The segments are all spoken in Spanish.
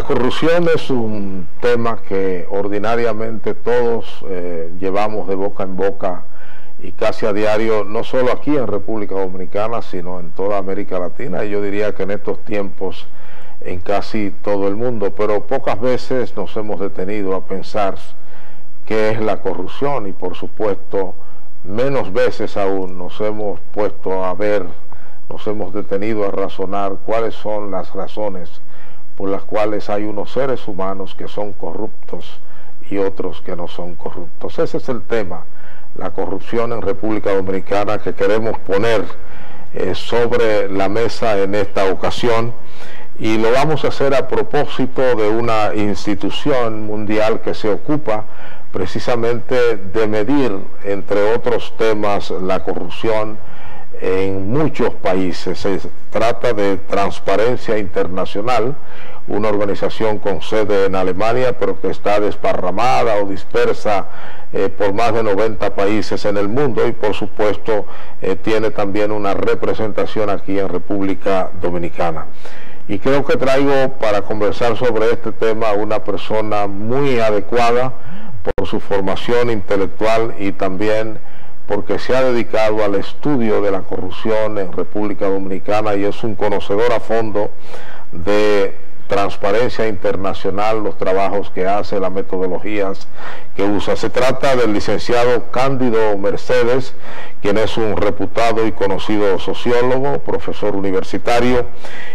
corrupción es un tema que ordinariamente todos llevamos de boca en boca y casi a diario, no solo aquí en República Dominicana, sino en toda América Latina, y yo diría que en estos tiempos en casi todo el mundo, pero pocas veces nos hemos detenido a pensar qué es la corrupción, y por supuesto menos veces aún nos hemos puesto a ver, nos hemos detenido a razonar cuáles son las razones por las cuales hay unos seres humanos que son corruptos y otros que no son corruptos. Ese es el tema, la corrupción en República Dominicana, que queremos poner sobre la mesa en esta ocasión, y lo vamos a hacer a propósito de una institución mundial que se ocupa precisamente de medir, entre otros temas, la corrupción en muchos países. Se trata de Transparencia Internacional, una organización con sede en Alemania, pero que está desparramada o dispersa por más de 90 países en el mundo, y por supuesto tiene también una representación aquí en República Dominicana. Y creo que traigo para conversar sobre este tema a una persona muy adecuada por su formación intelectual y también porque se ha dedicado al estudio de la corrupción en República Dominicana y es un conocedor a fondo de Transparencia Internacional, los trabajos que hace, las metodologías que usa. Se trata del licenciado Cándido Mercedes, quien es un reputado y conocido sociólogo, profesor universitario,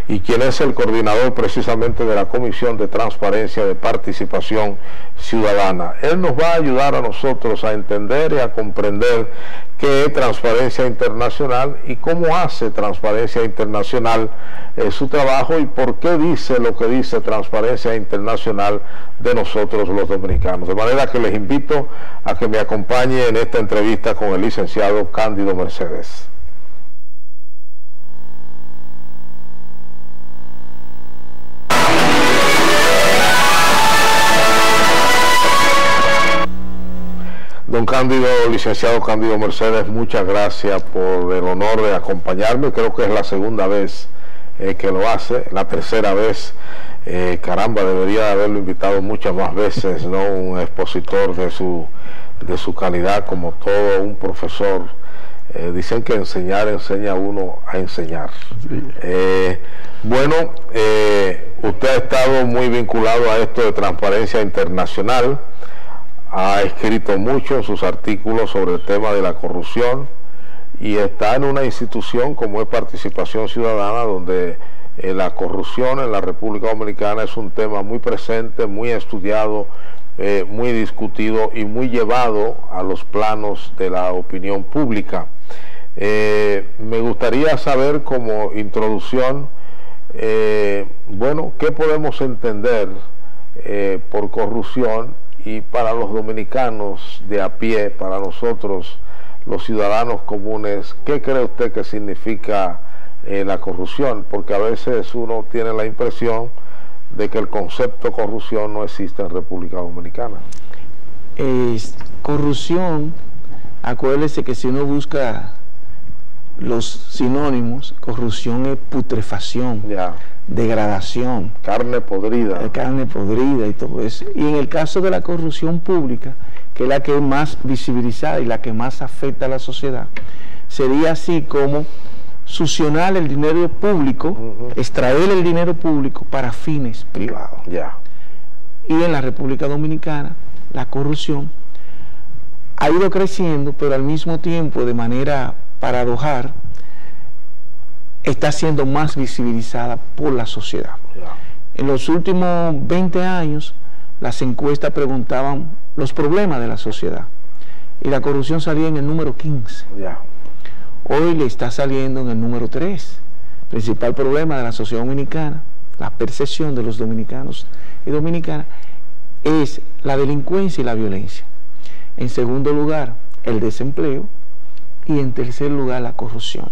y quien es el coordinador precisamente de la Comisión de Transparencia de Participación Ciudadana. Él nos va a ayudar a nosotros a entender y a comprender qué es Transparencia Internacional y cómo hace Transparencia Internacional su trabajo y por qué dice lo que dice Transparencia Internacional de nosotros los dominicanos. De manera que les invito a que me acompañe en esta entrevista con el licenciado Cándido Mercedes. Don Cándido, licenciado Cándido Mercedes, muchas gracias por el honor de acompañarme. Creo que es la segunda vez que lo hace, la tercera vez. Caramba, debería haberlo invitado muchas más veces, ¿no? Un expositor de su calidad, como todo un profesor. Dicen que enseñar enseña a uno a enseñar. Sí. Bueno, usted ha estado muy vinculado a esto de Transparencia Internacional. Ha escrito mucho en sus artículos sobre el tema de la corrupción y está en una institución como es Participación Ciudadana, donde la corrupción en la República Dominicana es un tema muy presente, muy estudiado, muy discutido y muy llevado a los planos de la opinión pública. Me gustaría saber, como introducción, bueno, ¿qué podemos entender por corrupción? Y para los dominicanos de a pie, para nosotros, los ciudadanos comunes, ¿qué cree usted que significa la corrupción? Porque a veces uno tiene la impresión de que el concepto corrupción no existe en República Dominicana. Corrupción, acuérdese que si uno busca los sinónimos, corrupción es putrefacción, degradación, carne podrida y todo eso. Y en el caso de la corrupción pública, que es la que es más visibilizada y la que más afecta a la sociedad, sería así como succionar el dinero público, extraer el dinero público para fines privados. Y en la República Dominicana la corrupción ha ido creciendo, pero al mismo tiempo, de manera paradojal, está siendo más visibilizada por la sociedad. En los últimos 20 años, las encuestas preguntaban los problemas de la sociedad y la corrupción salía en el número 15. Hoy le está saliendo en el número 3. Principal problema de la sociedad dominicana, la percepción de los dominicanos y dominicanas, es la delincuencia y la violencia. En segundo lugar, el desempleo, y en tercer lugar, la corrupción.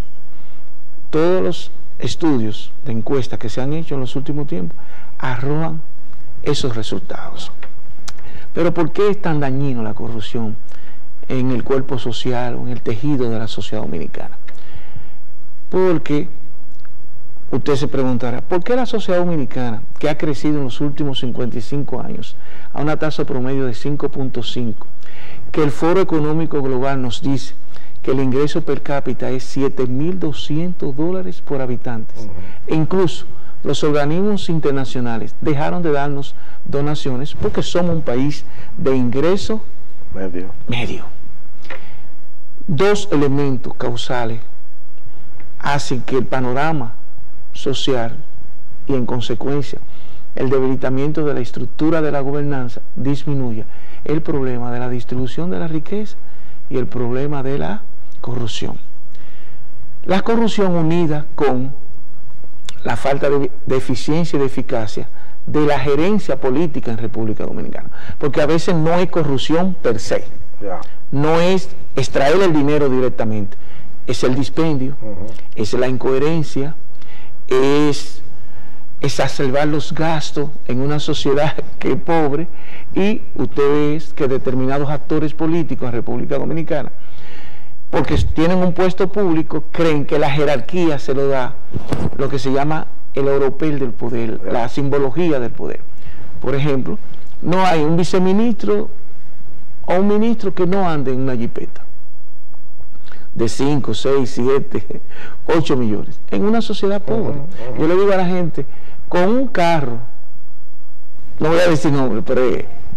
Todos los estudios de encuestas que se han hecho en los últimos tiempos arrojan esos resultados. Pero ¿por qué es tan dañino la corrupción en el cuerpo social o en el tejido de la sociedad dominicana? Porque usted se preguntará, ¿por qué la sociedad dominicana, que ha crecido en los últimos 55 años a una tasa promedio de 5.5, que el Foro Económico Global nos dice que el ingreso per cápita es $7.200 por habitantes? E incluso los organismos internacionales dejaron de darnos donaciones porque somos un país de ingreso medio. Dos elementos causales hacen que el panorama social y en consecuencia el debilitamiento de la estructura de la gobernanza disminuya: el problema de la distribución de la riqueza y el problema de la corrupción. La corrupción unida con la falta de eficiencia y de eficacia de la gerencia política en República Dominicana, porque a veces no es corrupción per se, no es extraer el dinero directamente, es el dispendio, es la incoherencia, es exacerbar los gastos en una sociedad que es pobre. Y usted ve que determinados actores políticos en República Dominicana, porque tienen un puesto público, creen que la jerarquía se lo da lo que se llama el oropel del poder, la simbología del poder. Por ejemplo, no hay un viceministro o un ministro que no ande en una jipeta de 5, 6, 7, 8 millones en una sociedad pobre. Yo le digo a la gente, con un carro, no voy a decir nombre, pero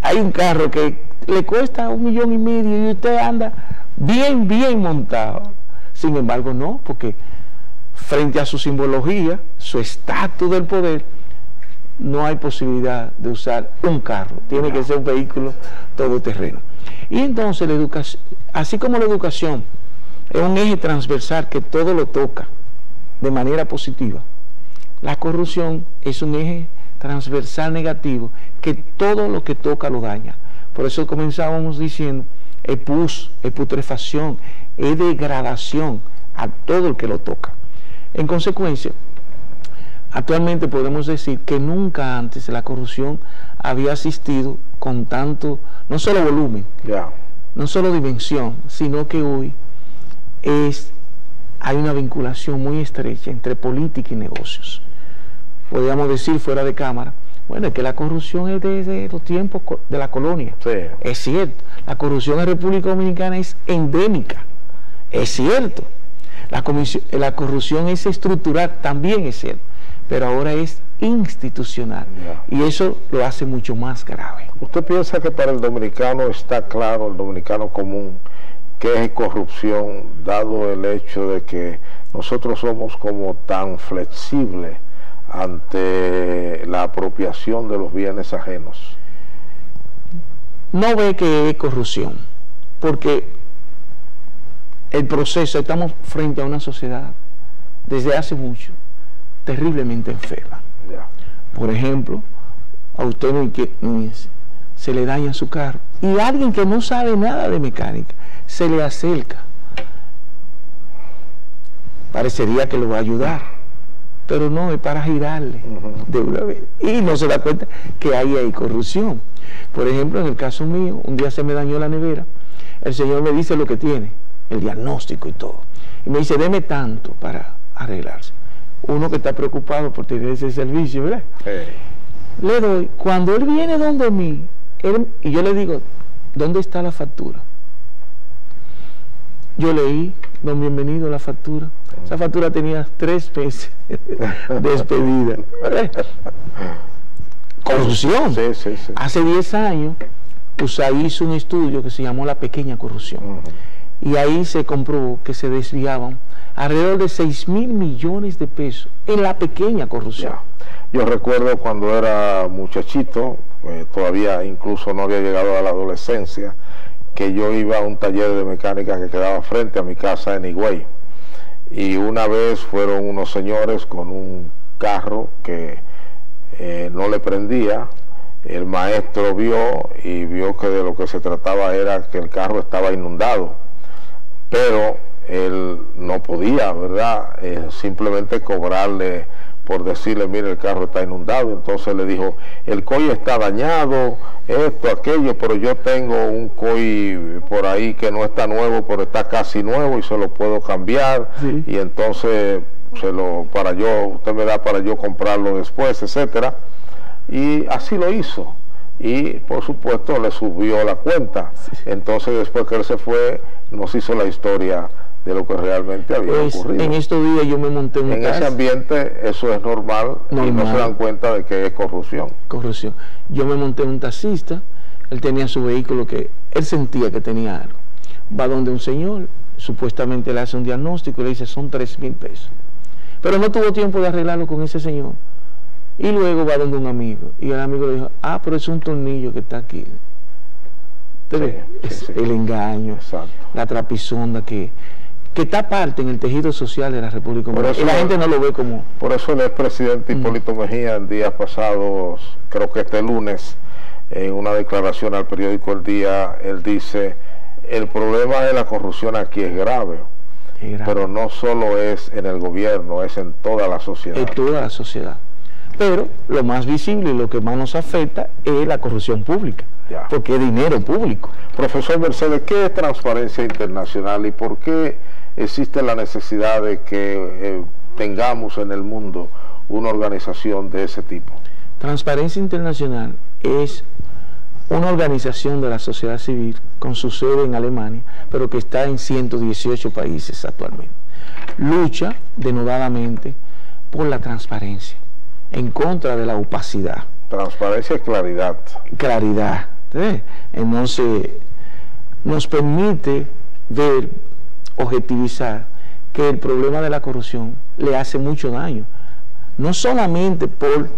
hay un carro que le cuesta $1,5 millones y usted anda bien montado. Sin embargo, no, porque frente a su simbología, su estatus del poder, no hay posibilidad de usar un carro, tiene que ser un vehículo todoterreno. Y entonces la educación, así como la educación es un eje transversal que todo lo toca de manera positiva, la corrupción es un eje transversal negativo que todo lo que toca lo daña. Por eso comenzábamos diciendo, es pus, es putrefacción, es degradación a todo el que lo toca. En consecuencia, actualmente podemos decir que nunca antes la corrupción había asistido con tanto, no solo volumen, no solo dimensión, sino que hoy hay una vinculación muy estrecha entre política y negocios. Podríamos decir fuera de cámara, bueno, es que la corrupción es desde los tiempos de la colonia. Sí. Es cierto, la corrupción en República Dominicana es endémica, es cierto. La corrupción es estructural, también es cierto, pero ahora es institucional, y eso lo hace mucho más grave. ¿Usted piensa que para el dominicano está claro, el dominicano común, qué es corrupción, dado el hecho de que nosotros somos como tan flexibles ante la apropiación de los bienes ajenos? No ve que es corrupción, porque el proceso, estamos frente a una sociedad desde hace mucho terriblemente enferma. Por ejemplo, a usted se le daña su carro y alguien que no sabe nada de mecánica se le acerca, parecería que lo va a ayudar, pero no, es para girarle de una vez, y no se da cuenta que ahí hay corrupción. Por ejemplo, en el caso mío, un día se me dañó la nevera, el señor me dice lo que tiene, el diagnóstico y todo, y me dice, deme tanto para arreglarse. Uno que está preocupado por tener ese servicio, ¿verdad? Le doy, cuando él viene donde mí, y yo le digo, ¿dónde está la factura? Yo leí, don Bienvenido, la factura. Esa factura tenía 3 meses de expedida. Corrupción. Sí. Hace 10 años, USAID hizo un estudio que se llamó La Pequeña Corrupción. Y ahí se comprobó que se desviaban alrededor de 6.000 millones de pesos en la pequeña corrupción. Yo recuerdo cuando era muchachito, todavía incluso no había llegado a la adolescencia, que yo iba a un taller de mecánica que quedaba frente a mi casa en Higüey, y una vez fueron unos señores con un carro que no le prendía. El maestro vio que de lo que se trataba era que el carro estaba inundado, pero él no podía, ¿verdad? Simplemente cobrarle por decirle, mire, el carro está inundado. Entonces le dijo, el COI está dañado, esto, aquello, pero yo tengo un COI por ahí que no está nuevo, pero está casi nuevo y se lo puedo cambiar. Sí. Y entonces usted me da para yo comprarlo después, etcétera. Y así lo hizo. Y por supuesto le subió la cuenta. Entonces después que él se fue, nos hizo la historia de lo que realmente había ocurrido. En estos días yo me monté un taxi. En ese ambiente eso es normal y no se dan cuenta de que es corrupción. Corrupción. Yo me monté un taxista, él tenía su vehículo que él sentía que tenía algo. Va donde un señor, supuestamente le hace un diagnóstico y le dice son 3,000 pesos. Pero no tuvo tiempo de arreglarlo con ese señor. Y luego va donde un amigo. Y el amigo le dijo, pero es un tornillo que está aquí. Sí. El engaño, exacto, la trapisonda que está parte en el tejido social de la República Dominicana. Y la gente no lo ve como... Por eso el expresidente Hipólito Mejía en días pasados, creo que este lunes, en una declaración al periódico El Día, él dice, el problema de la corrupción aquí es grave. Pero no solo es en el gobierno, es en toda la sociedad. En toda la sociedad. Pero lo más visible y lo que más nos afecta es la corrupción pública, porque es dinero público. Profesor Mercedes, ¿qué es transparencia internacional y por qué existe la necesidad de que tengamos en el mundo una organización de ese tipo? Transparencia Internacional es una organización de la sociedad civil con su sede en Alemania, pero que está en 118 países actualmente. Lucha denodadamente por la transparencia, en contra de la opacidad. Transparencia y claridad. Claridad. Entonces, nos permite ver, objetivizar, que el problema de la corrupción le hace mucho daño. No solamente por,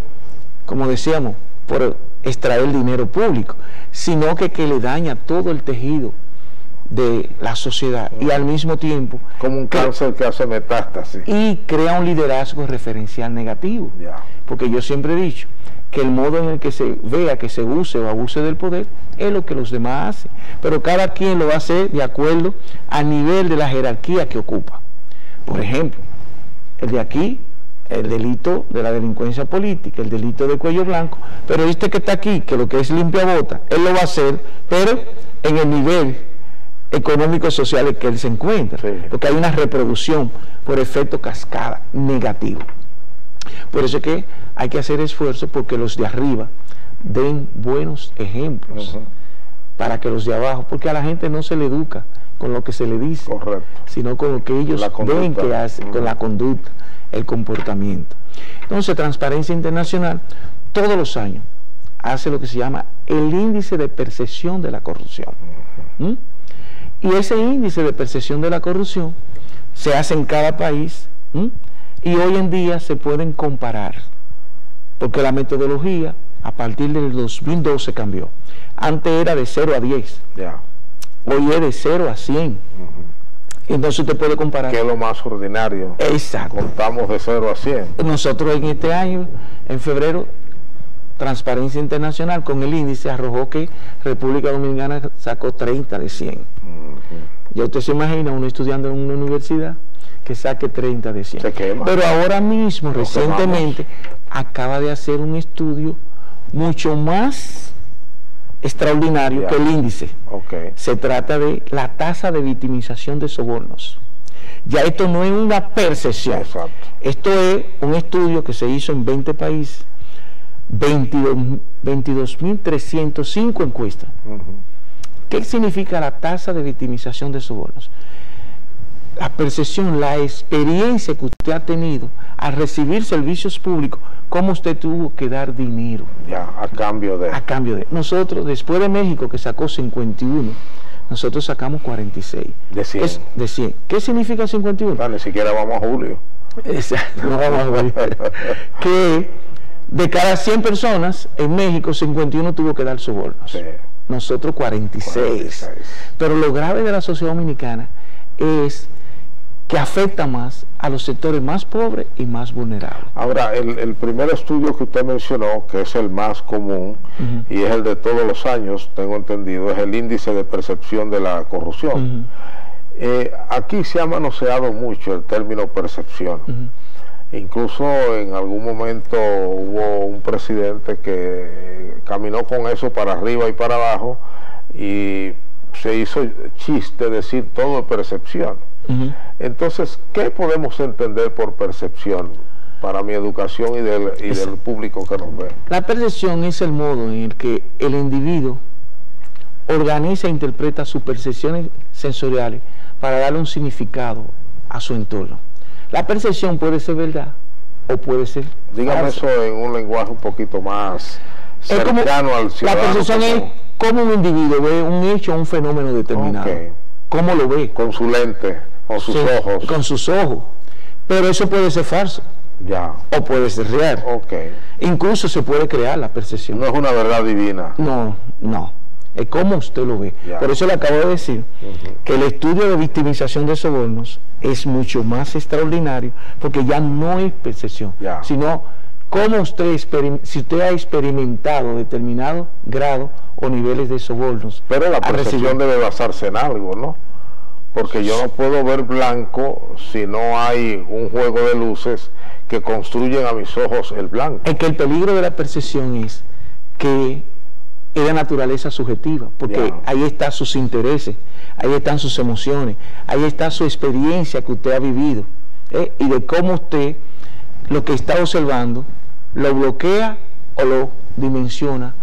como decíamos, por extraer dinero público, sino que le daña todo el tejido de la sociedad y al mismo tiempo como un cáncer que hace metástasis y crea un liderazgo referencial negativo. Porque yo siempre he dicho que el modo en el que se vea que se use o abuse del poder es lo que los demás hacen, pero cada quien lo va a hacer de acuerdo al nivel de la jerarquía que ocupa. Por ejemplo, el de aquí, el delito de la delincuencia política, el delito de cuello blanco, pero este que está aquí, que lo que es limpia bota, él lo va a hacer, pero en el nivel económico y social en que él se encuentra, porque hay una reproducción por efecto cascada negativo. Por eso es que hay que hacer esfuerzo porque los de arriba den buenos ejemplos para que los de abajo, porque a la gente no se le educa con lo que se le dice, sino con lo que ellos ven que hacen, con la conducta, el comportamiento. Entonces, Transparencia Internacional todos los años hace lo que se llama el índice de percepción de la corrupción. Y ese índice de percepción de la corrupción se hace en cada país y hoy en día se pueden comparar, porque la metodología a partir del 2012 cambió. Antes era de 0 a 10, hoy es de 0 a 100. Entonces usted puede comparar. Que es lo más ordinario. Exacto. Contamos de 0 a 100. Nosotros en este año, en febrero, Transparencia Internacional con el índice arrojó que República Dominicana sacó 30 de 100. Ya usted se imagina uno estudiando en una universidad que saque 30 de 100. Se quema. Pero ahora mismo, recientemente, acaba de hacer un estudio mucho más extraordinario que el índice. Se trata de la tasa de victimización de sobornos. Ya esto no es una percepción. Esto es un estudio que se hizo en 20 países, 22.305 encuestas. ¿Qué significa la tasa de victimización de sobornos? La percepción, la experiencia que usted ha tenido al recibir servicios públicos, cómo usted tuvo que dar dinero. A cambio de... A cambio de... Nosotros, después de México, que sacó 51, nosotros sacamos 46. De 100. De 100. ¿Qué significa 51? Ni siquiera vamos a julio. Exacto, no vamos a julio. Que de cada 100 personas, en México, 51 tuvo que dar sobornos. Nosotros 46. Pero lo grave de la sociedad dominicana es que afecta más a los sectores más pobres y más vulnerables. Ahora, el primer estudio que usted mencionó, que es el más común y es el de todos los años, tengo entendido, es el índice de percepción de la corrupción. Aquí se ha manoseado mucho el término percepción. Incluso en algún momento hubo un presidente que caminó con eso para arriba y para abajo y se hizo chiste decir todo es percepción. Entonces, ¿qué podemos entender por percepción para mi educación y del público que nos ve? La percepción es el modo en el que el individuo organiza e interpreta sus percepciones sensoriales para darle un significado a su entorno. La percepción puede ser verdad o puede ser Dígame falsa. eso en un lenguaje un poquito más cercano al ciudadano. La percepción es cómo un individuo ve un hecho o un fenómeno determinado. Okay. ¿Cómo lo ve? Con su lente, con sus ojos. Con sus ojos. Pero eso puede ser falso. Ya. O puede ser real. Okay. Incluso se puede crear la percepción. No es una verdad divina. No, no. Es como usted lo ve. Ya. Por eso le acabo de decir que el estudio de victimización de sobornos es mucho más extraordinario, porque ya no es percepción, sino cómo si usted ha experimentado determinado grado o niveles de sobornos. Pero la percepción debe basarse en algo, ¿no? Porque yo no puedo ver blanco si no hay un juego de luces que construyen a mis ojos el blanco. Es que el peligro de la percepción es que es de naturaleza subjetiva, porque ahí están sus intereses, ahí están sus emociones, ahí está su experiencia que usted ha vivido, y de cómo usted lo que está observando lo bloquea o lo dimensiona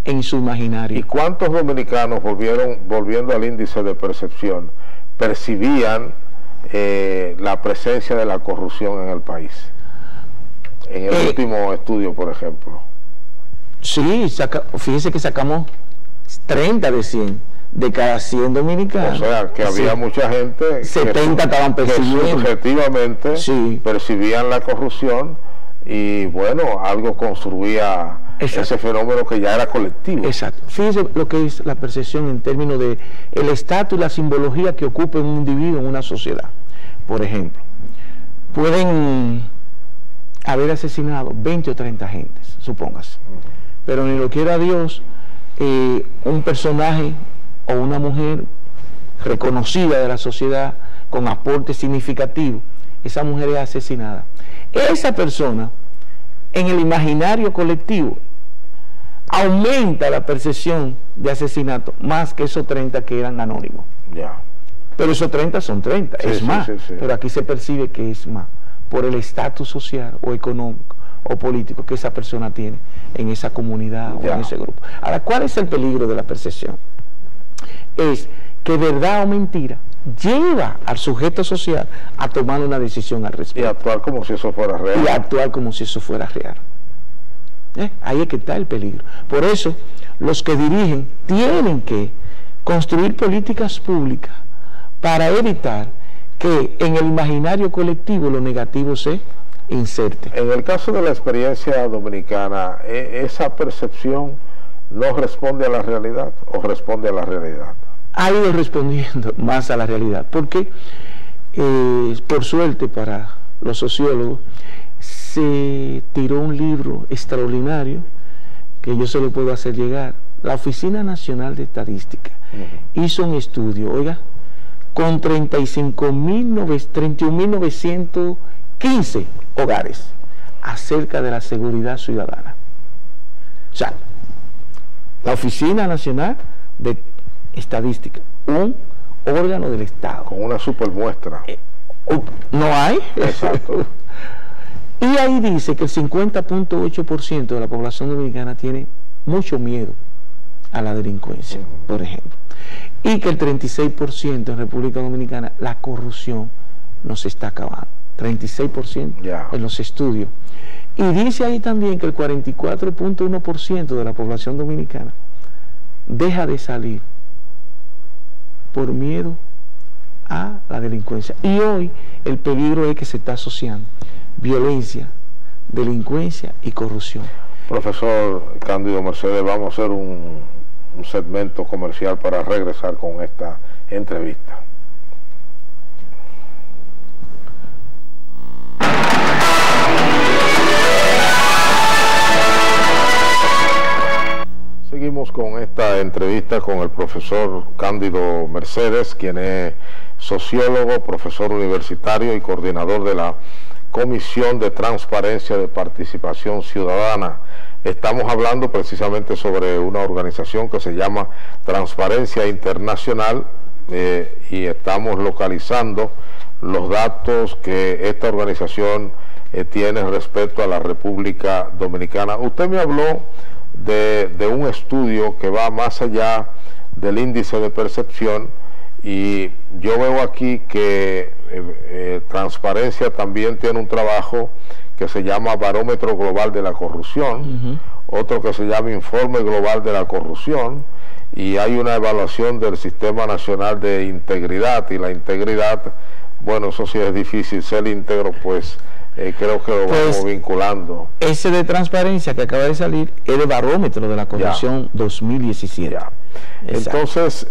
en su imaginario. ¿Y cuántos dominicanos, volviendo al índice de percepción, percibían la presencia de la corrupción en el país? En el último estudio, por ejemplo. Sí, fíjese que sacamos 30 de 100 de cada 100 dominicanos. O sea, que había mucha gente 70 estaban percibiendo. Que subjetivamente percibían la corrupción y bueno, algo construía ese fenómeno que ya era colectivo. Exacto. Fíjese lo que es la percepción en términos de el estatus y la simbología que ocupa un individuo en una sociedad. Por ejemplo, pueden haber asesinado 20 o 30 gentes, supóngase. Pero ni lo quiera Dios, un personaje o una mujer reconocida de la sociedad con aporte significativo, esa mujer es asesinada. Esa persona, en el imaginario colectivo, aumenta la percepción de asesinato más que esos 30 que eran anónimos. Pero esos 30 son 30, es más. Pero aquí se percibe que es más, por el estatus social o económico o político que esa persona tiene en esa comunidad o en ese grupo. Ahora, ¿cuál es el peligro de la percepción? Es que verdad o mentira lleva al sujeto social a tomar una decisión al respecto. Y actuar como si eso fuera real. Y actuar como si eso fuera real. Ahí es que está el peligro. Por eso, los que dirigen tienen que construir políticas públicas para evitar que en el imaginario colectivo lo negativo se inserte. En el caso de la experiencia dominicana, ¿esa percepción no responde a la realidad o responde a la realidad? Ha ido respondiendo más a la realidad, porque por suerte para los sociólogos se tiró un libro extraordinario que yo se lo puedo hacer llegar. La Oficina Nacional de Estadística hizo un estudio, oiga, con 31.915 hogares acerca de la seguridad ciudadana. O sea, la Oficina Nacional de Estadística, un órgano del Estado. Con una super muestra. ¿No hay? Exacto. Y ahí dice que el 50.8% de la población dominicana tiene mucho miedo a la delincuencia, por ejemplo. Y que el 36% en República Dominicana, la corrupción nos está acabando. 36% en los estudios. Y dice ahí también que el 44.1% de la población dominicana deja de salir por miedo a la delincuencia. Y hoy el peligro es que se está asociando violencia, delincuencia y corrupción. Profesor Cándido Mercedes, vamos a hacer un segmento comercial para regresar con esta entrevista. Seguimos con esta entrevista con el profesor Cándido Mercedes, quien es sociólogo, profesor universitario y coordinador de la Comisión de Transparencia de Participación Ciudadana. Estamos hablando precisamente sobre una organización que se llama Transparencia Internacional y estamos localizando los datos que esta organización tiene respecto a la República Dominicana. Usted me habló de un estudio que va más allá del índice de percepción, y yo veo aquí que Transparencia también tiene un trabajo que se llama Barómetro Global de la Corrupción, otro que se llama Informe Global de la Corrupción, y hay una evaluación del Sistema Nacional de Integridad, y la integridad, bueno, eso sí es difícil, ser íntegro, pues creo que lo vamos vinculando. Ese de Transparencia que acaba de salir es de Barómetro de la Corrupción 2017. Ya. Entonces,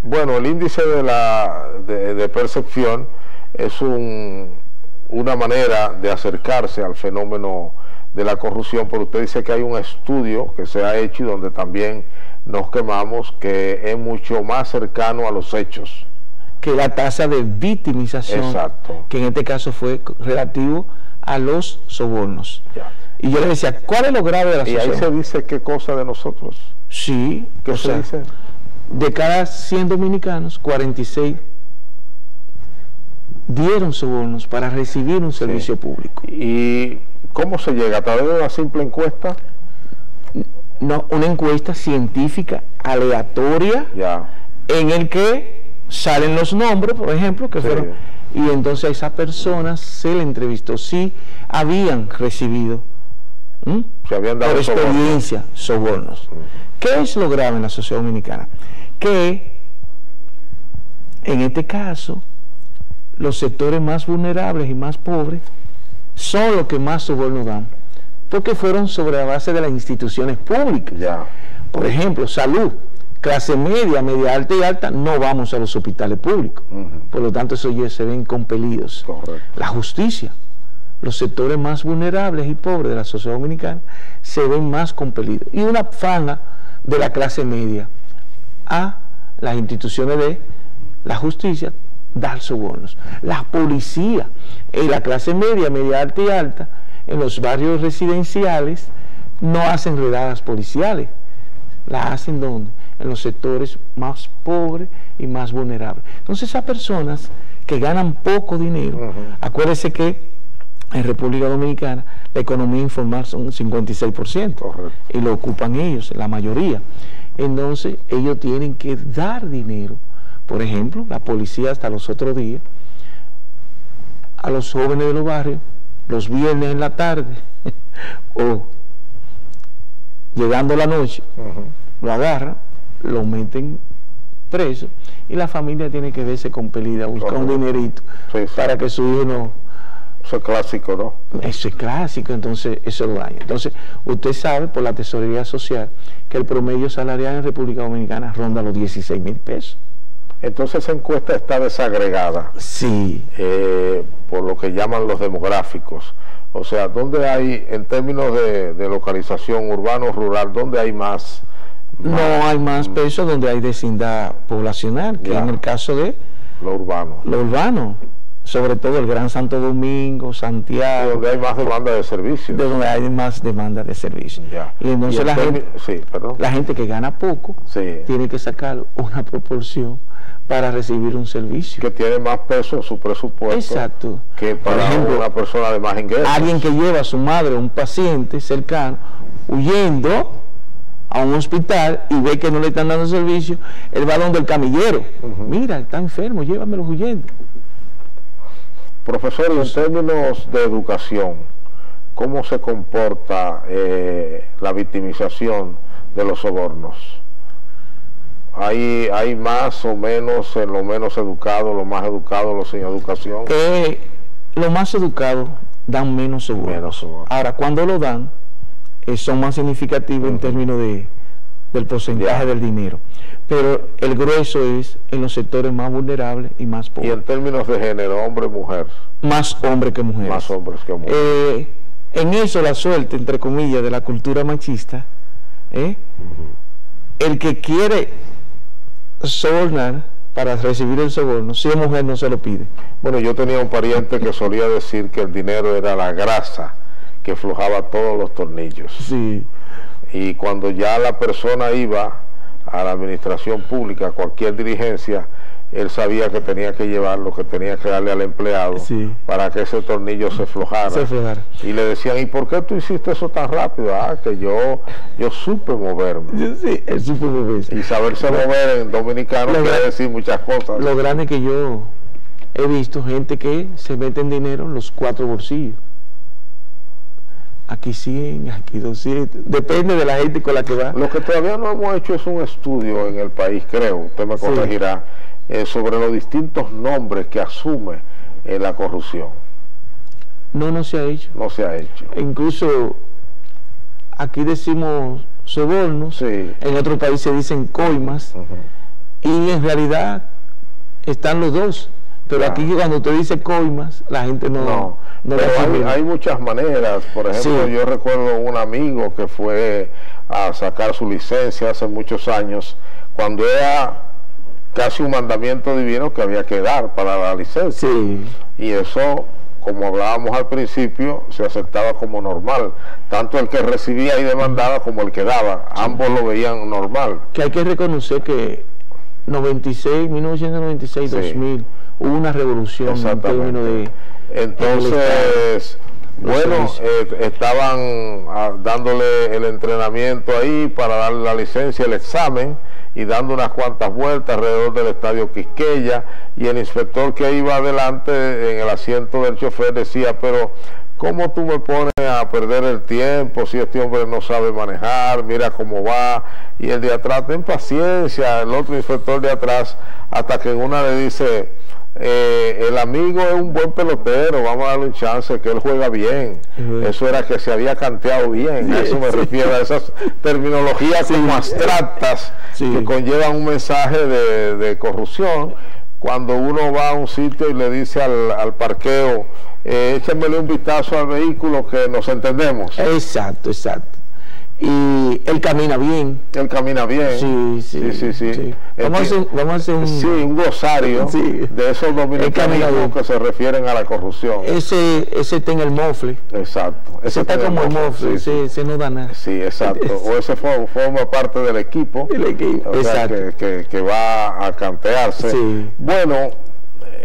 bueno, el índice de percepción es una manera de acercarse al fenómeno de la corrupción, pero usted dice que hay un estudio que se ha hecho y donde también nos quemamos, que es mucho más cercano a los hechos. Que la tasa de victimización, exacto, que en este caso fue relativo a los sobornos. Ya. Y yo le decía, ¿cuál es lo grave de la sociedad? Y ahí se dice qué cosa de nosotros. Sí. ¿Qué se dice? De cada 100 dominicanos, 46 dieron sobornos para recibir un servicio público. ¿Y cómo se llega? ¿A través de una simple encuesta? No, una encuesta científica aleatoria, en el que salen los nombres, por ejemplo, que fueron, y entonces a esa persona se le entrevistó si habían recibido se habían dado por experiencia sobornos. ¿Qué es lo grave en la sociedad dominicana? Que en este caso los sectores más vulnerables y más pobres son los que más sobornos dan, porque fueron sobre la base de las instituciones públicas. Por ejemplo, salud, clase media, media alta y alta, no vamos a los hospitales públicos. Por lo tanto, eso ya se ven compelidos. La justicia, los sectores más vulnerables y pobres de la sociedad dominicana se ven más compelidos. Y una fanga de la clase media a las instituciones de la justicia dar sobornos. La policía, la clase media, media alta y alta, en los barrios residenciales no hacen redadas policiales. ¿La hacen dónde? En los sectores más pobres y más vulnerables. Entonces esas personas que ganan poco dinero, acuérdese que en República Dominicana la economía informal son un 56%, y lo ocupan ellos, la mayoría. Entonces ellos tienen que dar dinero. Por ejemplo, la policía hasta los otros días, a los jóvenes de los barrios, los viernes en la tarde, o llegando la noche, lo agarran, lo meten preso, y la familia tiene que verse compelida a buscar un dinerito para que su hijo no... Eso es clásico, ¿no? Eso es clásico, entonces eso lo daña. Entonces, usted sabe por la Tesorería Social que el promedio salarial en República Dominicana ronda los 16,000 pesos. Entonces esa encuesta está desagregada. Sí. Por lo que llaman los demográficos. O sea, ¿dónde hay, en términos de localización urbano-rural, dónde hay más? No hay más peso donde hay vecindad poblacional, que en el caso de... Lo urbano. Lo urbano. Sobre todo el Gran Santo Domingo, Santiago. De donde hay más demanda de servicios. De donde hay más demanda de servicios. Y entonces la gente que gana poco tiene que sacar una proporción para recibir un servicio. Que tiene más peso en su presupuesto. Exacto. Que para, por ejemplo, una persona de más ingresos. Alguien que lleva a su madre, un paciente cercano, huyendo a un hospital y ve que no le están dando servicio, él va donde el camillero. Mira, está enfermo, llévamelo huyendo. Profesor, y en términos de educación, ¿cómo se comporta la victimización de los sobornos? ¿Hay más o menos en lo menos educado, lo más educado, los sin educación? Los más educados dan menos sobornos. Ahora, cuando lo dan, son más significativos en términos del porcentaje del dinero. Pero el grueso es en los sectores más vulnerables y más pobres. Y en términos de género, hombre y mujer. Más hombres que mujeres. Más hombres que mujeres. En eso la suerte, entre comillas, de la cultura machista, el que quiere sobornar para recibir el soborno, si es mujer no se lo pide. Bueno, yo tenía un pariente que solía decir que el dinero era la grasa que aflojaba todos los tornillos. Sí. Y cuando ya la persona iba a la administración pública, cualquier dirigencia, él sabía que tenía que llevarlo, que tenía que darle al empleado para que ese tornillo se aflojara. Y le decían, ¿y por qué tú hiciste eso tan rápido? Ah, que yo supe moverme. Sí, él supo moverse. Y saberse mover en dominicano quiere decir muchas cosas. Lo grande que yo he visto gente que se mete en dinero en los 4 bolsillos. Aquí 100, aquí 200, depende de la gente con la que va. Lo que todavía no hemos hecho es un estudio en el país, creo, usted me corregirá, sobre los distintos nombres que asume la corrupción. No se ha hecho. No se ha hecho. Incluso aquí decimos sobornos, en otros países dicen coimas, y en realidad están los dos. Pero aquí cuando usted dice coimas, la gente no pero hay muchas maneras. Por ejemplo, yo recuerdo un amigo que fue a sacar su licencia hace muchos años, cuando era casi un mandamiento divino que había que dar para la licencia. Y eso, como hablábamos al principio, se aceptaba como normal. Tanto el que recibía y demandaba como el que daba. Ambos lo veían normal. Que hay que reconocer que 1996, 2000, hubo una revolución en términos de... Entonces, bueno, estaban dándole el entrenamiento ahí para darle la licencia, el examen, y dando unas cuantas vueltas alrededor del estadio Quisqueya, y el inspector que iba adelante en el asiento del chofer decía, pero ¿cómo tú me pones a perder el tiempo si este hombre no sabe manejar? Mira cómo va. Y el de atrás, ten paciencia, el otro inspector de atrás, hasta que en una le dice, el amigo es un buen pelotero, vamos a darle un chance, que él juega bien. Eso era que se había canteado bien. A eso me refiero, a esas terminologías como abstractas que conllevan un mensaje de corrupción. Cuando uno va a un sitio y le dice al parqueo, échamele un vistazo al vehículo que nos entendemos. Exacto. Y él camina bien. Él camina bien. Sí. Vamos a hacer un glosario de esos dominicanos que se refieren a la corrupción. Ese está en el mofle. Exacto. Ese está como el mofle, ese no da nada. Sí, exacto. O ese forma parte del equipo. O sea, que va a cantearse. Bueno,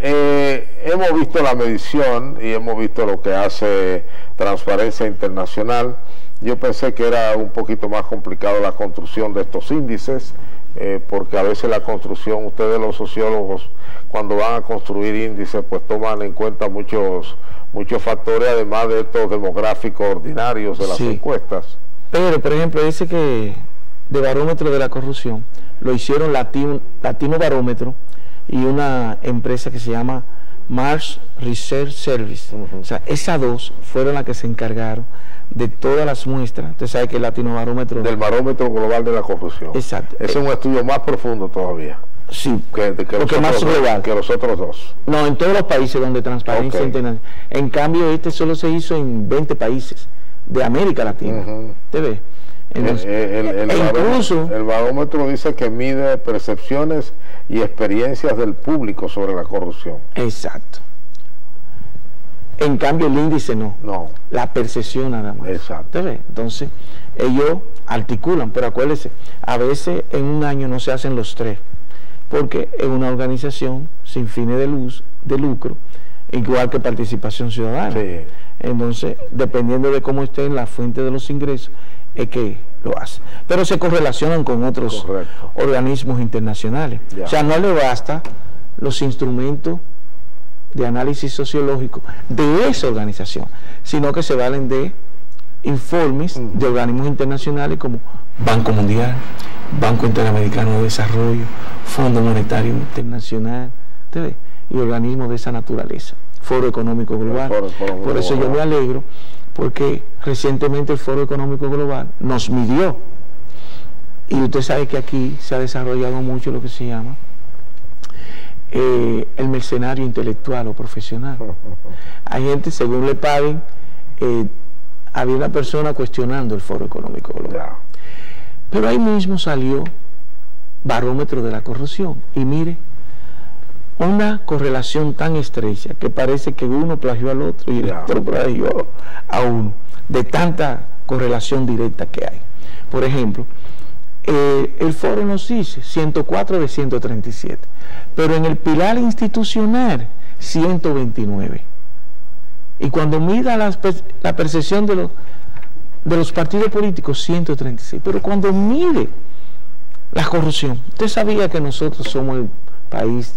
hemos visto la medición y hemos visto lo que hace Transparencia Internacional. Yo pensé que era un poquito más complicado la construcción de estos índices, porque a veces la construcción, ustedes los sociólogos, cuando van a construir índices, pues toman en cuenta muchos factores, además de estos demográficos ordinarios de las encuestas. Pero, por ejemplo, ese de barómetro de la corrupción, lo hicieron Latino Barómetro y una empresa que se llama Mars Research Service. O sea, esas dos fueron las que se encargaron de todas las muestras. Usted sabe que el Latino Barómetro... Del barómetro global de la corrupción. Exacto. Es un estudio más profundo todavía. Sí, porque más global que los otros dos. No, en todos los países donde Transparencia Internacional. En cambio, este solo se hizo en 20 países de América Latina. ¿Te ve? El barómetro dice que mide percepciones y experiencias del público sobre la corrupción. Exacto. En cambio el índice no. La percepción nada más. Exacto. Entonces ellos articulan, pero acuérdense, a veces en un año no se hacen los 3, porque es una organización sin fines de lucro, igual que Participación Ciudadana. Entonces, dependiendo de cómo esté en la fuente de los ingresos, es que lo hace. Pero se correlacionan con otros organismos internacionales. O sea, no le basta los instrumentos de análisis sociológico de esa organización, sino que se valen de informes de organismos internacionales como Banco Mundial, Banco Interamericano de Desarrollo, Fondo Monetario Internacional, y organismos de esa naturaleza, Foro Económico Global. Por eso yo me alegro, porque recientemente el Foro Económico Global nos midió, y usted sabe que aquí se ha desarrollado mucho lo que se llama el mercenario intelectual o profesional. Hay gente, según le paguen, había una persona cuestionando el Foro Económico Global. Pero ahí mismo salió barómetro de la corrupción, y mire, una correlación tan estrecha que parece que uno plagió al otro y el otro plagió a uno, de tanta correlación directa que hay. Por ejemplo, el foro nos dice 104 de 137, pero en el pilar institucional 129. Y cuando mira la percepción de los partidos políticos, 136. Pero cuando mire la corrupción, usted sabía que nosotros somos el país,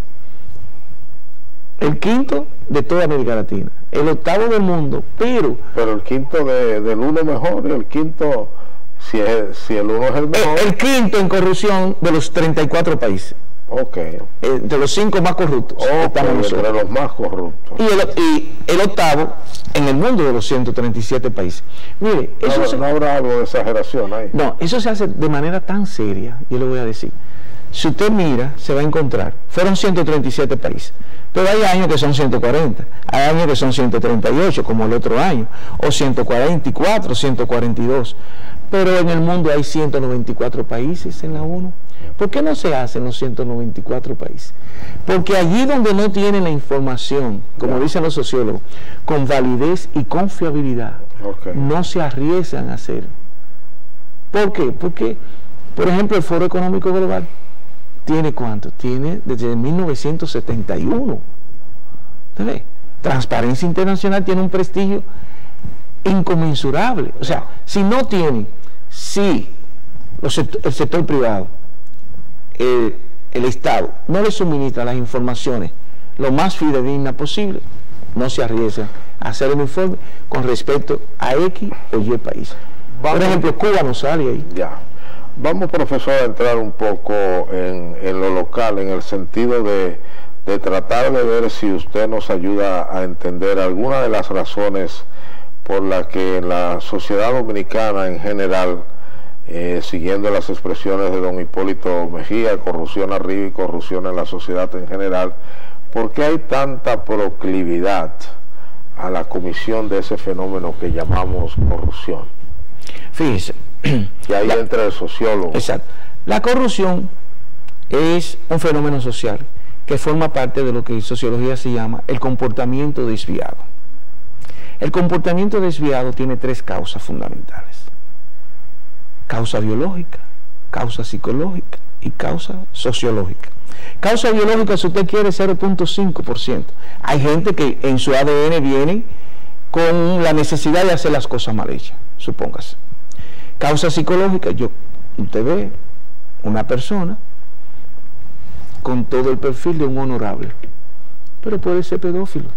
el quinto de toda América Latina, el octavo del mundo, pero el quinto del uno mejor y el quinto, si el uno es el mejor. El quinto en corrupción de los 34 países. Ok. De los 5 más corruptos. Entre los más corruptos. Y el octavo en el mundo de los 137 países. Mire, eso no habrá algo de exageración ahí. No, eso se hace de manera tan seria, yo le voy a decir. Si usted mira, se va a encontrar, fueron 137 países, pero hay años que son 140, hay años que son 138, como el otro año, o 144, 142, pero en el mundo hay 194 países en la ONU. ¿Por qué no se hace en los 194 países? Porque allí donde no tienen la información, como dicen los sociólogos, con validez y confiabilidad, no se arriesgan a hacerlo. ¿Por qué? Porque, por ejemplo, el Foro Económico Global ¿tiene cuánto? Tiene desde 1971. ¿Usted ve? Transparencia Internacional tiene un prestigio inconmensurable. O sea, si no tiene, el sector privado, el Estado no le suministra las informaciones lo más fidedignas posible, no se arriesga a hacer un informe con respecto a X o Y país. Por ejemplo, Cuba no sale ahí. Ya. Vamos, profesor, a entrar un poco en lo local, en el sentido de tratar de ver si usted nos ayuda a entender algunas de las razones por las que en la sociedad dominicana en general, siguiendo las expresiones de don Hipólito Mejía, corrupción arriba y corrupción en la sociedad en general, ¿por qué hay tanta proclividad a la comisión de ese fenómeno que llamamos corrupción? Fíjese. Y ahí entra el sociólogo. Exacto. La corrupción es un fenómeno social que forma parte de lo que en sociología se llama el comportamiento desviado. El comportamiento desviado tiene 3 causas fundamentales: causa biológica, causa psicológica y causa sociológica. Causa biológica, si usted quiere, 0.5%. Hay gente que en su ADN viene con la necesidad de hacer las cosas mal hechas, supóngase. Causa psicológica, usted ve una persona con todo el perfil de un honorable, pero puede ser pedófilo.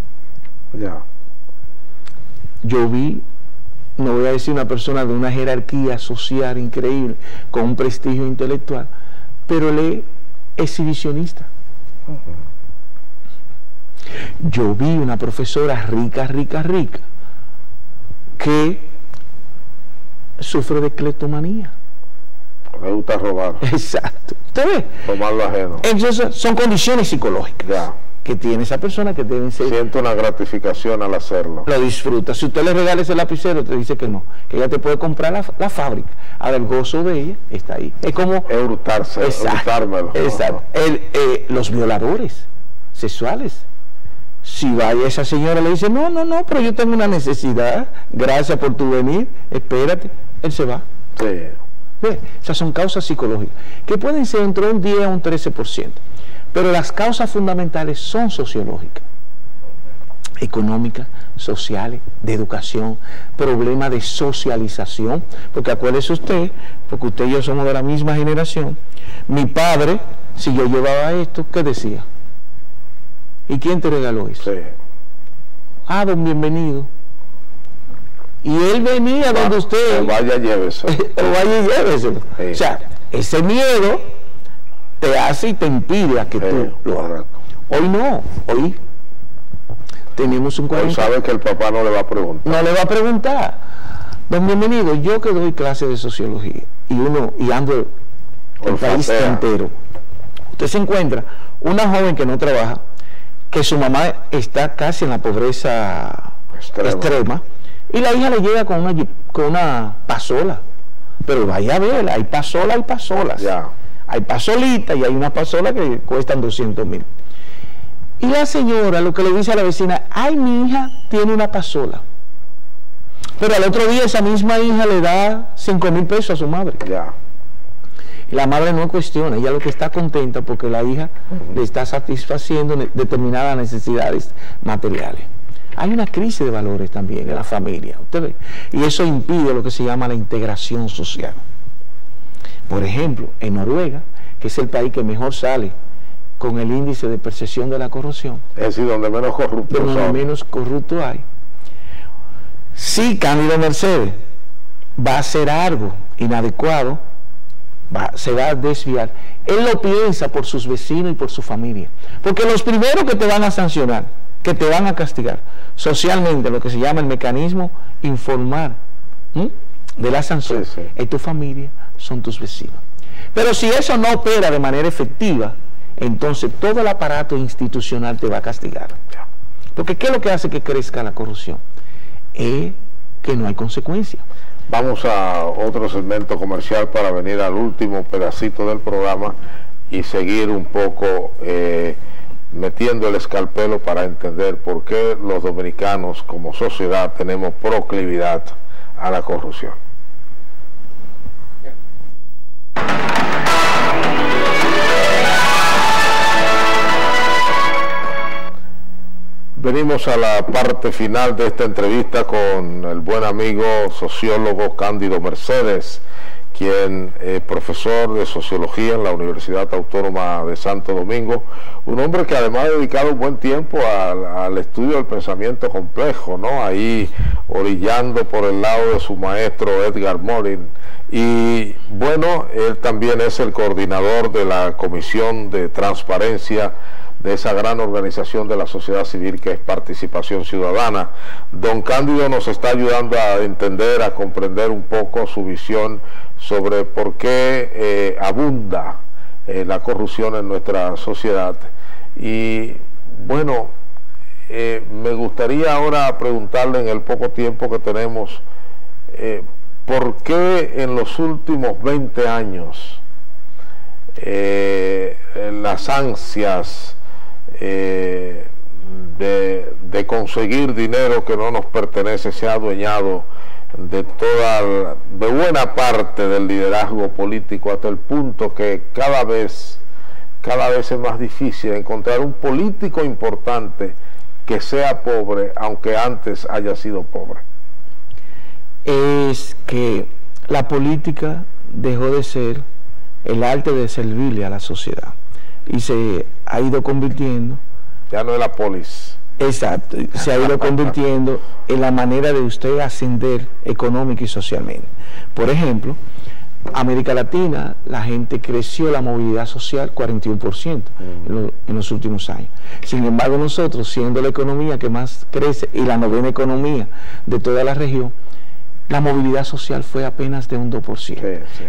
Ya. Yo vi, no voy a decir una persona de una jerarquía social increíble, con un prestigio intelectual, pero él es exhibicionista. Yo vi una profesora rica, que sufre de cleptomanía. Le gusta robar. Exacto. ¿Usted ve? Tomar lo ajeno. Entonces, son condiciones psicológicas que tiene esa persona que deben ser. Siente una gratificación al hacerlo. Lo disfruta. Si usted le regala ese lapicero, te dice que no, que ella te puede comprar la fábrica. Ahora, el gozo de ella está ahí. Es como... Es hurtarse, hurtármelo. Exacto. Los violadores sexuales. Si vaya esa señora le dice, no, pero yo tengo una necesidad, gracias por tu venir, espérate, él se va. Sí. ¿Ve? Esas son causas psicológicas, que pueden ser entre un 10 a un 13%, pero las causas fundamentales son sociológicas, económicas, sociales, de educación, problemas de socialización, porque acuérdese usted, porque usted y yo somos de la misma generación, mi padre, si yo llevaba esto, ¿qué decía? ¿Y quién te regaló eso? Sí. Ah, don Bienvenido. Y él venía donde usted... O vaya, llévese. O vaya y lléveselo. Sí. O sea, ese miedo te hace y te impide a que tú lo hagas. Hoy no, hoy tenemos un 40. Hoy sabe que el papá no le va a preguntar. No le va a preguntar. Don Bienvenido, yo que doy clases de sociología y ando el país entero, usted se encuentra una joven que no trabaja, que su mamá está casi en la pobreza extrema y la hija le llega con una pasola. Pero vaya a ver, hay pasolas. Ya. Hay pasolitas y hay una pasola que cuestan 200,000. Y la señora lo que le dice a la vecina, ay, mi hija tiene una pasola. Pero al otro día esa misma hija le da 5,000 pesos a su madre. Ya. Y la madre no cuestiona, ella lo que está contenta porque la hija le está satisfaciendo determinadas necesidades materiales. Hay una crisis de valores también en la familia, usted ve, y eso impide lo que se llama la integración social. Por ejemplo, en Noruega, que es el país que mejor sale con el índice de percepción de la corrupción, es decir, donde menos corrupto hay, si Cándido Mercedes va a hacer algo inadecuado, se va a desviar, él lo piensa por sus vecinos y por su familia, porque los primeros que te van a sancionar, que te van a castigar socialmente, lo que se llama el mecanismo informar de la sanción, es tu familia, son tus vecinos. Pero si eso no opera de manera efectiva, entonces todo el aparato institucional te va a castigar. Porque ¿qué es lo que hace que crezca la corrupción? Es que no hay consecuencia. Vamos a otro segmento comercial para venir al último pedacito del programa y seguir un poco metiendo el escalpelo para entender por qué los dominicanos como sociedad tenemos proclividad a la corrupción. Venimos a la parte final de esta entrevista con el buen amigo sociólogo Cándido Mercedes, quien es profesor de sociología en la Universidad Autónoma de Santo Domingo, un hombre que además ha dedicado un buen tiempo al estudio del pensamiento complejo, ¿no? Ahí orillando por el lado de su maestro Edgar Morin. Y bueno, él también es el coordinador de la Comisión de Transparencia de esa gran organización de la sociedad civil que es Participación Ciudadana. Don Cándido nos está ayudando a entender, a comprender un poco su visión sobre por qué abunda la corrupción en nuestra sociedad. Y bueno, me gustaría ahora preguntarle en el poco tiempo que tenemos, ¿por qué en los últimos 20 años las ansias de conseguir dinero que no nos pertenece se ha adueñado de buena parte del liderazgo político, hasta el punto que cada vez es más difícil encontrar un político importante que sea pobre, aunque antes haya sido pobre? Es que la política dejó de ser el arte de servirle a la sociedad y se ha ido convirtiendo, ya no es la polis. Exacto, se ha ido convirtiendo en la manera de usted ascender económica y socialmente. Por ejemplo, América Latina, la gente creció la movilidad social 41% en los últimos años. Sin embargo, nosotros, siendo la economía que más crece y la novena economía de toda la región, la movilidad social fue apenas de un 2%. Sí.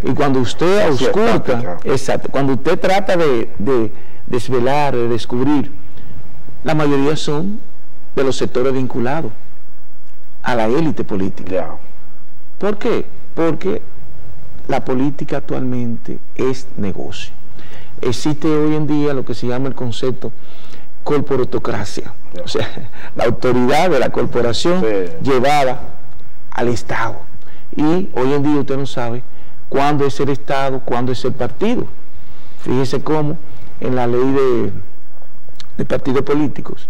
Y cuando usted ausculta, exacto, cuando usted trata de desvelar, de descubrir, la mayoría son de los sectores vinculados a la élite política. ¿Por qué? Porque la política actualmente es negocio. Existe hoy en día lo que se llama el concepto corporatocracia, o sea, la autoridad de la corporación llevada al Estado. Y hoy en día usted no sabe cuándo es el Estado, cuándo es el partido. Fíjese cómo en la ley de partidos políticos,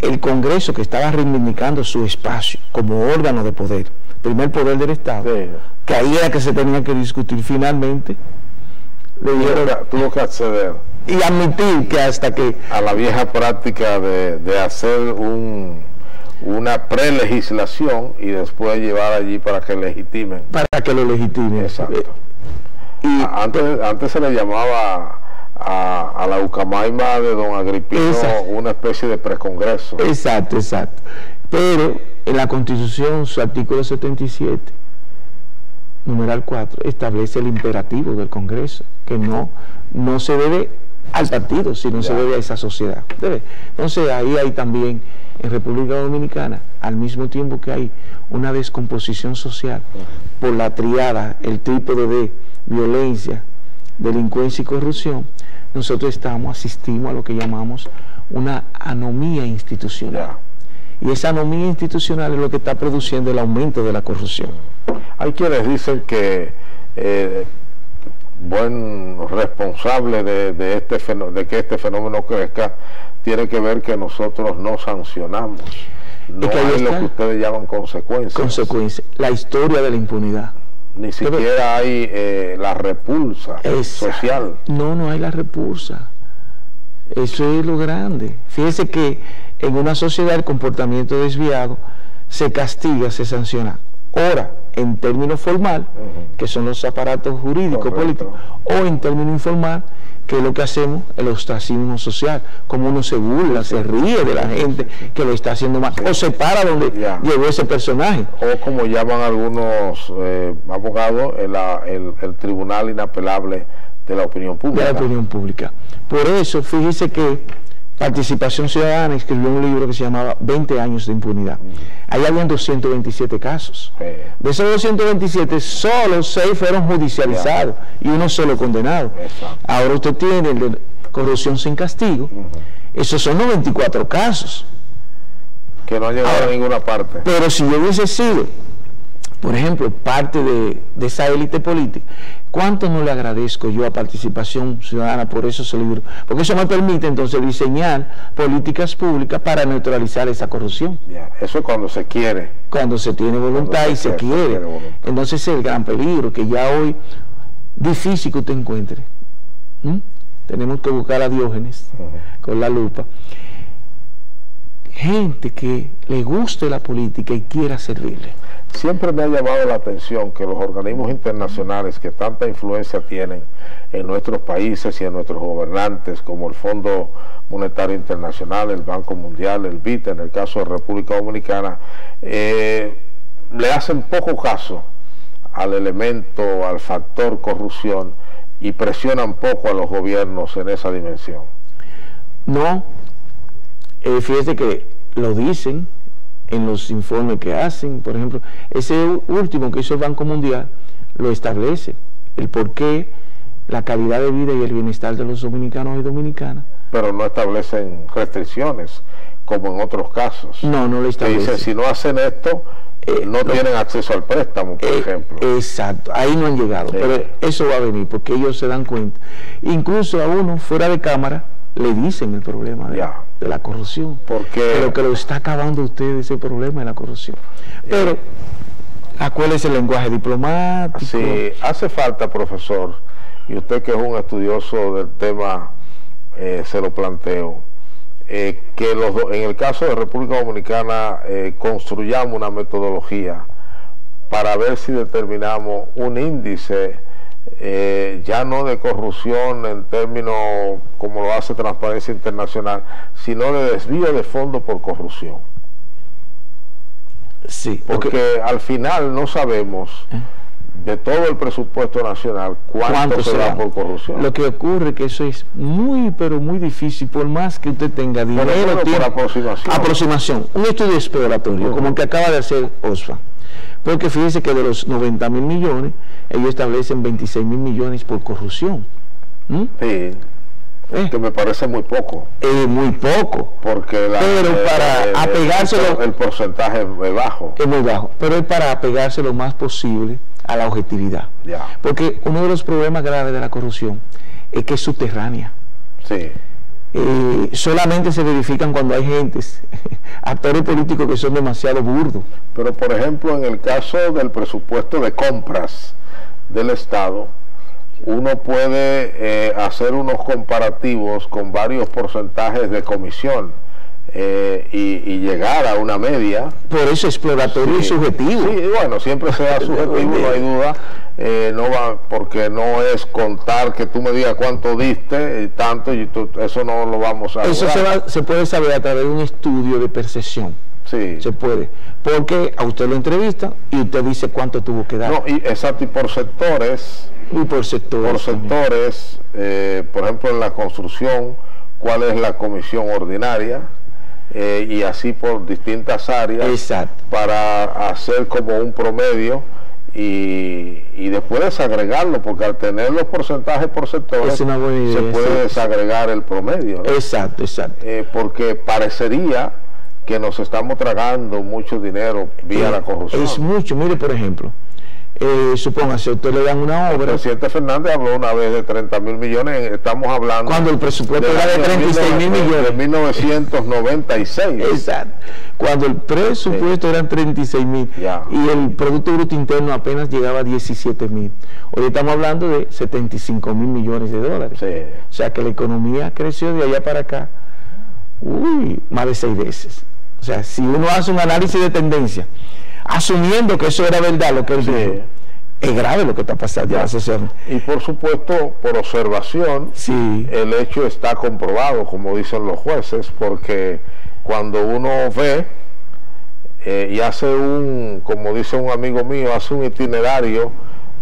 el Congreso, que estaba reivindicando su espacio como órgano de poder, primer poder del Estado, que ahí era que se tenía que discutir, finalmente tuvo que acceder y admitir que hasta que a la vieja práctica de hacer una prelegislación y después llevar allí para que legitimen. Para que lo legitimen. Exacto. Antes se le llamaba a la Ucamaima de don Agripino una especie de precongreso. Exacto. Pero en la Constitución, su artículo 77, numeral 4, establece el imperativo del Congreso, que no se debe al partido, sino se debe a esa sociedad. Entonces ahí hay también, en República Dominicana, al mismo tiempo que hay una descomposición social por la triada, el trípode de violencia, delincuencia y corrupción, nosotros asistimos a lo que llamamos una anomía institucional. Y esa anomía institucional es lo que está produciendo el aumento de la corrupción. Hay quienes dicen que buen responsable de que este fenómeno crezca tiene que ver que nosotros no sancionamos. No hay lo que ustedes llaman consecuencias. La historia de la impunidad. Ni siquiera hay la repulsa social. No hay la repulsa. Eso es lo grande. Fíjese que en una sociedad el comportamiento desviado se castiga, se sanciona. Ahora, en términos formal, que son los aparatos jurídicos, políticos, o en términos informal, que es lo que hacemos, el ostracismo social, como uno se burla, se ríe de la gente que lo está haciendo mal, o se para donde llegó ese personaje. O como llaman algunos abogados, el tribunal inapelable de la opinión pública. De la opinión pública. Por eso, fíjese que Participación Ciudadana escribió un libro que se llamaba 20 años de impunidad. Ahí habían 227 casos. De esos 227, solo 6 fueron judicializados y uno solo condenado. Ahora usted tiene el de corrupción sin castigo. Esos son 94 casos. Que no han llegado a ninguna parte. Pero si yo hubiese sido, por ejemplo, parte de esa élite política, ¿cuánto no le agradezco yo a Participación Ciudadana por esos libros? Porque eso me permite entonces diseñar políticas públicas para neutralizar esa corrupción. Eso es cuando se quiere. Cuando se tiene voluntad y se quiere. Entonces es el gran peligro, que ya hoy difícil que usted encuentre. Tenemos que buscar a Diógenes con la lupa. Gente que le guste la política y quiera servirle. Siempre me ha llamado la atención que los organismos internacionales que tanta influencia tienen en nuestros países y en nuestros gobernantes, como el Fondo Monetario Internacional, el Banco Mundial, el BID, en el caso de República Dominicana, le hacen poco caso al elemento, al factor corrupción, y presionan poco a los gobiernos en esa dimensión. No, fíjese que lo dicen en los informes que hacen. Por ejemplo, ese último que hizo el Banco Mundial lo establece, el por qué la calidad de vida y el bienestar de los dominicanos y dominicanas. Pero no establecen restricciones, como en otros casos. No lo establecen. Dicen, si no hacen esto, no tienen acceso al préstamo, por ejemplo. Exacto, ahí no han llegado, pero eso va a venir, porque ellos se dan cuenta. Incluso a uno, fuera de cámara, le dicen el problema de la corrupción, pero que lo está acabando usted ese problema de la corrupción. Pero acuérdese el lenguaje diplomático. Sí, hace falta, profesor, y usted que es un estudioso del tema, se lo planteo, que en el caso de República Dominicana construyamos una metodología para ver si determinamos un índice ya no de corrupción en términos como lo hace Transparencia Internacional, sino de desvío de fondos por corrupción. Sí, porque al final no sabemos de todo el presupuesto nacional cuánto se da por corrupción. Lo que ocurre es que eso es muy, pero muy difícil, por más que usted tenga dinero. Por aproximación. Un estudio exploratorio, como el que acaba de hacer Oxfam. Porque fíjense que de los 90.000 millones, ellos establecen 26.000 millones por corrupción. Sí, que me parece muy poco. Muy poco. Porque pero para apegárselo... El porcentaje es bajo. Es muy bajo, pero es para apegarse lo más posible a la objetividad. Porque uno de los problemas graves de la corrupción es que es subterránea. Sí. Solamente se verifican cuando hay gentes, actores políticos que son demasiado burdos. Pero por ejemplo, en el caso del presupuesto de compras del Estado, uno puede hacer unos comparativos con varios porcentajes de comisión y llegar a una media. Por eso exploratorio y subjetivo. Sí, bueno, siempre sea subjetivo, no hay duda. No va, porque no es contar que tú me digas cuánto diste y tanto, y eso no lo vamos a hacer. Eso se puede saber a través de un estudio de percepción. Sí. Se puede, porque a usted lo entrevista y usted dice cuánto tuvo que dar. No, y exacto, y por sectores. Y por sectores. Por sectores, por ejemplo, en la construcción, cuál es la comisión ordinaria, y así por distintas áreas. Exacto. Para hacer como un promedio. Y después desagregarlo, porque al tener los porcentajes por sectores se puede desagregar el promedio, ¿no? Exacto. Porque parecería que nos estamos tragando mucho dinero vía la corrupción. Es mucho. Mire, por ejemplo, supóngase, a usted le dan una obra. El presidente Fernández habló una vez de 30.000 millones, estamos hablando... Cuando el presupuesto era de 36.000 millones. De 1996. Exacto. Cuando el presupuesto eran 36.000 y el Producto Bruto Interno apenas llegaba a 17.000. Hoy estamos hablando de 75.000 millones de dólares. Sí. O sea que la economía creció de allá para acá, más de 6 veces. O sea, si uno hace un análisis de tendencia, asumiendo que eso era verdad lo que él dijo, es grave lo que está pasando en la sociedad. Y por supuesto, por observación, el hecho está comprobado, como dicen los jueces, porque cuando uno ve y hace como dice un amigo mío, hace un itinerario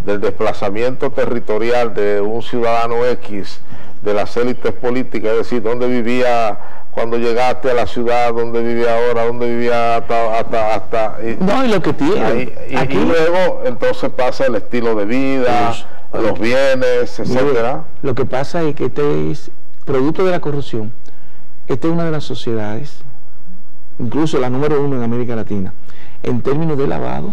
del desplazamiento territorial de un ciudadano X de las élites políticas, es decir, dónde vivía cuando llegaste a la ciudad, dónde vivía ahora, dónde vivía hasta no, y lo que tiene y luego entonces pasa el estilo de vida, los bienes, etcétera. Lo que pasa es que este es producto de la corrupción. Esta es una de las sociedades, incluso la número 1 en América Latina, en términos de lavado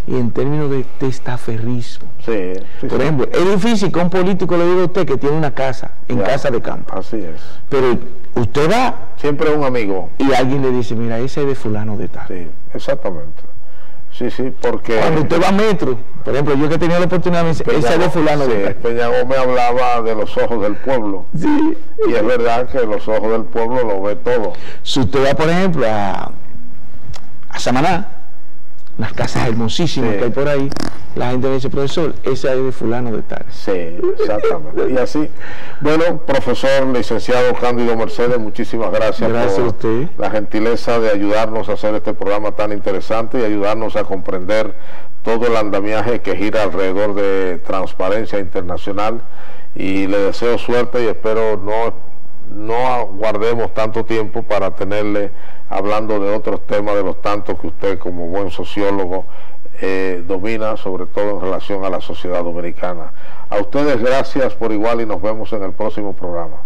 y en términos de testaferrismo. Por ejemplo, es difícil que un político le diga a usted que tiene una casa en casa de campo. Así es. Pero usted va... Siempre un amigo. Y alguien le dice, mira, ese es de fulano de tal. Sí, exactamente. Sí, porque... Cuando usted va a Metro, por ejemplo, yo que he tenido la oportunidad, me dice, ese es de fulano de tal. Peña Gómez hablaba de los ojos del pueblo. Sí. Y es verdad que los ojos del pueblo lo ve todo. Si usted va, por ejemplo, a Samaná, unas casas hermosísimas que hay por ahí, la gente me dice, profesor, esa es de fulano de tal. Sí, exactamente. Y así, bueno, profesor licenciado Cándido Mercedes, muchísimas gracias por a usted. La gentileza de ayudarnos a hacer este programa tan interesante y ayudarnos a comprender todo el andamiaje que gira alrededor de Transparencia Internacional. Y le deseo suerte y espero no aguardemos tanto tiempo para tenerle hablando de otros temas, de los tantos que usted como buen sociólogo domina, sobre todo en relación a la sociedad dominicana. A ustedes gracias por igual y nos vemos en el próximo programa.